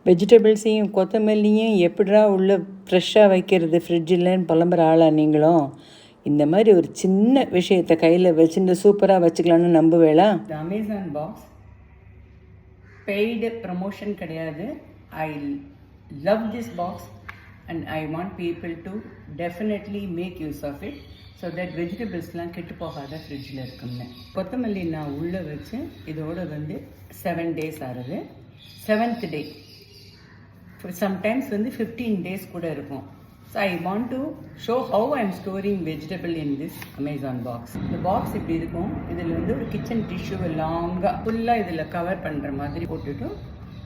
வெஜிடபிள்ஸையும் கொத்தமல்லியும் எப்படிடா உள்ள ஃப்ரெஷ்ஷாக வைக்கிறது ஃப்ரிட்ஜில்னு புலம்புற ஆளா நீங்களும்? இந்த மாதிரி ஒரு சின்ன விஷயத்தை கையில் வச்சுட்டு சூப்பராக வச்சுக்கலான்னு நம்புவேளா? இந்த அமேசான் பாக்ஸ் பெய்டு ப்ரமோஷன் கிடையாது. I love this box and I want people to definitely make use of it so that வெஜிடபிள்ஸ்லாம் கெட்டு போகாத ஃப்ரிட்ஜில் இருக்கும்னு. கொத்தமல்லி நான் உள்ளே வச்சு இதோடு 7 days ஆகுது. 7th day சம்டைம்ஸ் 15 days கூட இருக்கும். So I want to show how I am storing vegetable in this Amazon box. இந்த பாக்ஸ் இப்படி இருக்கும். இதில் ஒரு கிச்சன் டிஷ்யூவை லாங்காக ஃபுல்லாக இதில் கவர் பண்ணுற மாதிரி போட்டுட்டு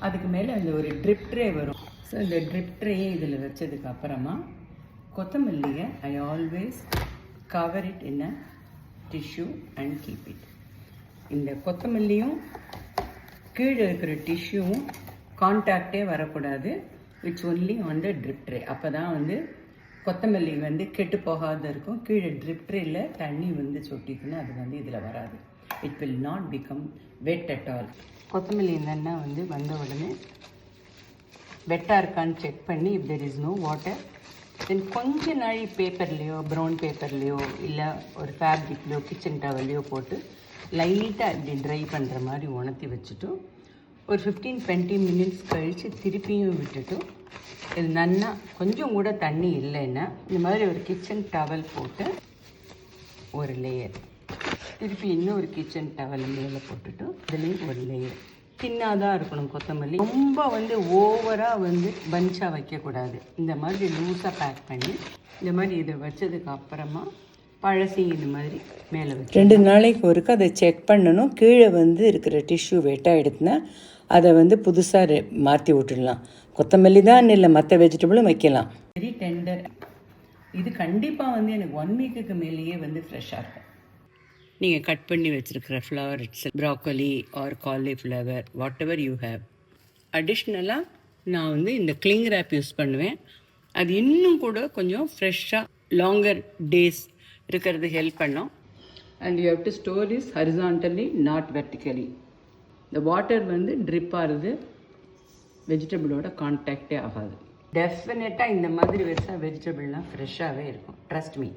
அதுக்கு மேலே ஒரு ட்ரிப் ட்ரே வரும். ஸோ இந்த ட்ரிப் ட்ரேயை இதில் வச்சதுக்கு அப்புறமா கொத்தமல்லியை I always cover it in a tissue and keep it. இந்த கொத்தமல்லியும் கீழே இருக்கிற டிஷ்யூவும் கான்டாக்டே வரக்கூடாது. It's only on the drip tray. அப்போ தான் கொத்தமல்லி கெட்டு போகாத இருக்கும். கீழே ட்ரிப் ட்ரேயில் தண்ணி சொட்டிக்குன்னா அது இதில் வராது. It will not become wet at all. கொத்தமல்லி என்னென்னா வந்த உடனே வெட்டாக இருக்கான்னு செக் பண்ணி if there is no water then கொஞ்ச நாள் பேப்பர்லேயோ ப்ரௌன் பேப்பர்லேயோ இல்லை ஒரு ஃபேப்ரிக்லையோ கிச்சன் டவல்லையோ போட்டு லைட்டாக இப்படி ட்ரை பண்ணுற மாதிரி உணர்த்தி வச்சுட்டு ஒரு 15-20 minutes கழித்து திருப்பியும் விட்டுட்டு இது நன்னா கொஞ்சம் கூட தண்ணி இல்லைன்னா இந்த மாதிரி ஒரு கிச்சன் டவல் போட்டு ஒரு லேயர் திருப்பி இன்னும் ஒரு கிச்சன் டவல் மேலே போட்டுட்டு இதுலேயும் ஒரு லேயர் தின்னாதான் இருக்கணும். கொத்தமல்லி ரொம்ப ஓவராக பஞ்சாக வைக்கக்கூடாது. இந்த மாதிரி லூஸாக பேக் பண்ணி இந்த மாதிரி இதை வச்சதுக்கு அப்புறமா பழசி இந்த மாதிரி மேலே வச்சு 2 நாளைக்கு ஒருக்க அதை செக் பண்ணணும். கீழே இருக்கிற டிஷ்யூ வெட்டாக எடுத்துனா அதை புதுசாக மாற்றி விட்டுடலாம். கொத்தமல்லி தான் இல்லை, மற்ற வெஜிடபிளும் வைக்கலாம். Very tender. இது கண்டிப்பாக எனக்கு 1 week மேலேயே ஃப்ரெஷ்ஷாக இருக்கும். நீங்கள் கட் பண்ணி வச்சுருக்கிற flower it's broccoli or cauliflower whatever you have. அடிஷ்னலாக நான் இந்த கிளிங் ரேப் யூஸ் பண்ணுவேன். அது இன்னும் கூட கொஞ்சம் ஃப்ரெஷ்ஷாக லாங்கர் டேஸ் இருக்கிறது ஹெல்ப் பண்ணோம். And you have to store is horizontally not vertically. இந்த வாட்டர் ட்ரிப் ஆகுது, வெஜிடபிளோட கான்டாக்டே ஆகாது. டெஃபினட்டாக இந்த மாதிரி வச்சா வெஜிடபிள்லாம் ஃப்ரெஷ்ஷாகவே இருக்கும். Trust me.